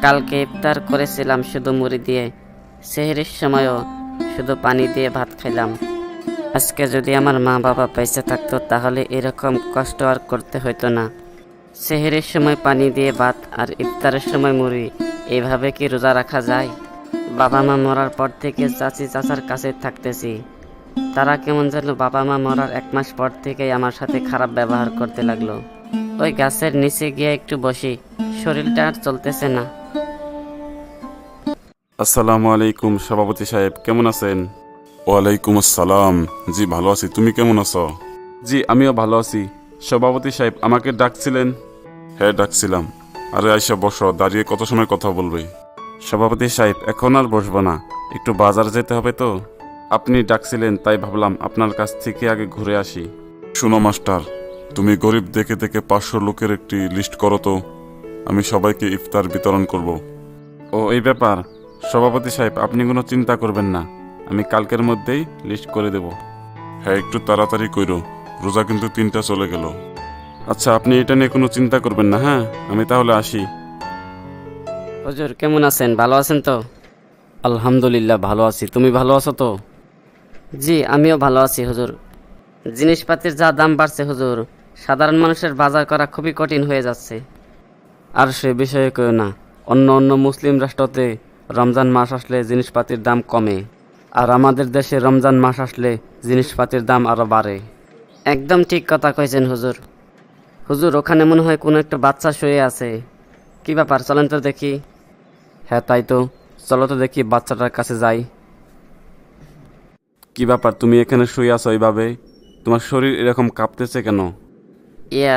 কালকে ইফতার করেছিলাম শুধু মুড়ি দিয়ে, সেহরির সময়ও শুধু পানি দিয়ে ভাত খাইলাম। আজকে যদি আমার মা বাবা বেঁচে থাকতো তাহলে এরকম কষ্ট আর করতে হতো না। সেহরির সময় পানি দিয়ে ভাত আর ইফতারের সময় মুড়ি, এইভাবে কি রোজা রাখা যায়? বাবা মা মরার পর থেকে চাচি চাচার কাছে থাকতেছি। তারা কেমন যেন বাবা মা মরার 1 মাস পর থেকেই আমার সাথে খারাপ ব্যবহার করতে লাগলো। ওই গাছের নিচে গিয়ে একটু বসি, শরীরটা আর চলতেছে না। আসসালামু আলাইকুম সভাপতি সাহেব, কেমন আছেন? ওয়ালাইকুম আসসালাম। জি ভালো আছি, তুমি কেমন আছো? জি আমিও ভালো আছি। সভাপতি সাহেব আমাকে ডাকছিলেন? হ্যাঁ ডাকছিলাম। আরে আইসা বসো, দাঁড়িয়ে কত সময় কথা বলবে? সভাপতি সাহেব এখন আর বসবো না, একটু বাজার যেতে হবে তো। আপনি ডাকছিলেন তাই ভাবলাম আপনার কাছ থেকে আগে ঘুরে আসি। শুনো মাস্টার, তুমি গরিব দেখে দেখে 500 লোকের একটি লিস্ট করো তো, আমি সবাইকে ইফতার বিতরণ করব। ও এই ব্যাপার। সভাপতি সাহেব আপনি কোনো চিন্তা করবেন না, আমি কালকের মধ্যেই লিস্ট করে দেব। হ্যাঁ একটু তাড়াতাড়ি কইরো, রোজা কিন্তু 3টা চলে গেল। আচ্ছা আপনি এটা নিয়ে কোনো চিন্তা করবেন না, হ্যাঁ আমি তাহলে আসি। হুজুর কেমন আছেন, ভালো আছেন তো? আলহামদুলিল্লাহ ভালো আছি, তুমি ভালো আছো তো? জি আমিও ভালো আছি হুজুর। জিনিসপাতির যা দাম বাড়ছে হুজুর, সাধারণ মানুষের বাজার করা খুবই কঠিন হয়ে যাচ্ছে। আর সে বিষয়ে কেউ না, অন্য অন্য মুসলিম রাষ্ট্রতে রমজান মাস আসলে জিনিসপাতির দাম কমে, আর আমাদের দেশে রমজান মাস আসলে জিনিসপাতির দাম আরও বাড়ে। একদম ঠিক কথা কইছেন হুজুর। হুজুর ওখানে মনে হয় কোনো একটা বাচ্চা শুয়ে আছে, কি ব্যাপার চলেন তো দেখি। হ্যাঁ তাই তো, চলো তো দেখি বাচ্চাটার কাছে যাই। কি ব্যাপার, তুমি এখানে শুয়ে আছো এইভাবে? তোমার শরীর এরকম কাঁপতেছে কেন?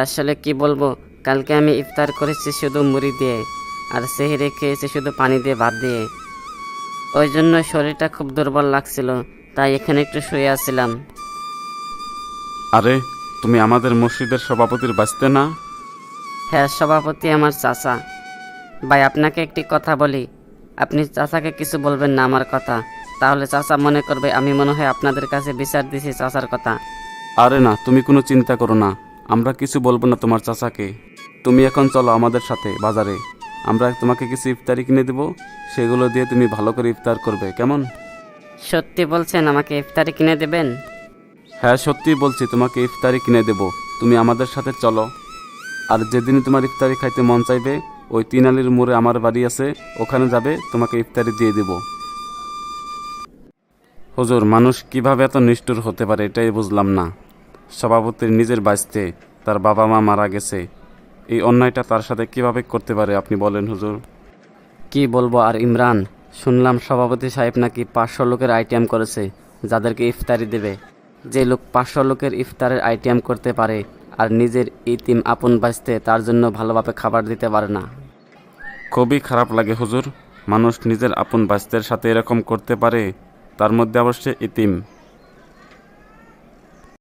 আসলে কি বলবো, কালকে আমি ইফতার করেছি শুধু মুড়ি দিয়ে, আর সেহরি খেয়েছি শুধু পানি দিয়ে ভাত দিয়ে। ওই জন্য শরীরটা খুব দুর্বল লাগছিল, তাই এখানে একটু শুয়ে আছিলাম। আরে তুমি আমাদের মসজিদের সভাপতির বাঁচতে না? হ্যাঁ সভাপতি আমার চাচা। ভাই আপনাকে একটি কথা বলি, আপনি চাচাকে কিছু বলবেন না আমার কথা, তাহলে চাচা মনে করবে আমি মনে হয় আপনাদের কাছে বিচার দিছি চাচার কথা। আরে না, তুমি কোনো চিন্তা করো না, আমরা কিছু বলবো না তোমার চাচাকে। তুমি এখন চলো আমাদের সাথে বাজারে, আমরা তোমাকে কিছু ইফতারি কিনে দেবো, সেগুলো দিয়ে তুমি ভালো করে ইফতার করবে, কেমন? সত্যি বলছেন আমাকে ইফতারি কিনে দেবেন? হ্যাঁ সত্যিই বলছি, তোমাকে ইফতারি কিনে দেবো, তুমি আমাদের সাথে চলো। আর যেদিন তোমার ইফতারি খাইতে মন চাইবে, ওই 3 আলির মোড়ে আমার বাড়ি আছে, ওখানে যাবে, তোমাকে ইফতারি দিয়ে দেব। হুজুর মানুষ কিভাবে এত নিষ্ঠুর হতে পারে এটাই বুঝলাম না। সভাপতির নিজের বাঁচতে তার বাবা মা মারা গেছে, এই অন্যায়টা তার সাথে কিভাবে করতে পারে আপনি বলেন হুজুর? কি বলবো আর ইমরান, শুনলাম সভাপতি সাহেব নাকি 500 লোকের আইটেম করেছে যাদেরকে ইফতারি দেবে। যে লোক 500 লোকের ইফতারের আইটেম করতে পারে আর নিজের ইতিম আপন বাঁচতে তার জন্য ভালোভাবে খাবার দিতে পারে না। খুবই খারাপ লাগে হুজুর, মানুষ নিজের আপন বাঁচতের সাথে এরকম করতে পারে, তার মধ্যে অবশ্যই ইতিম।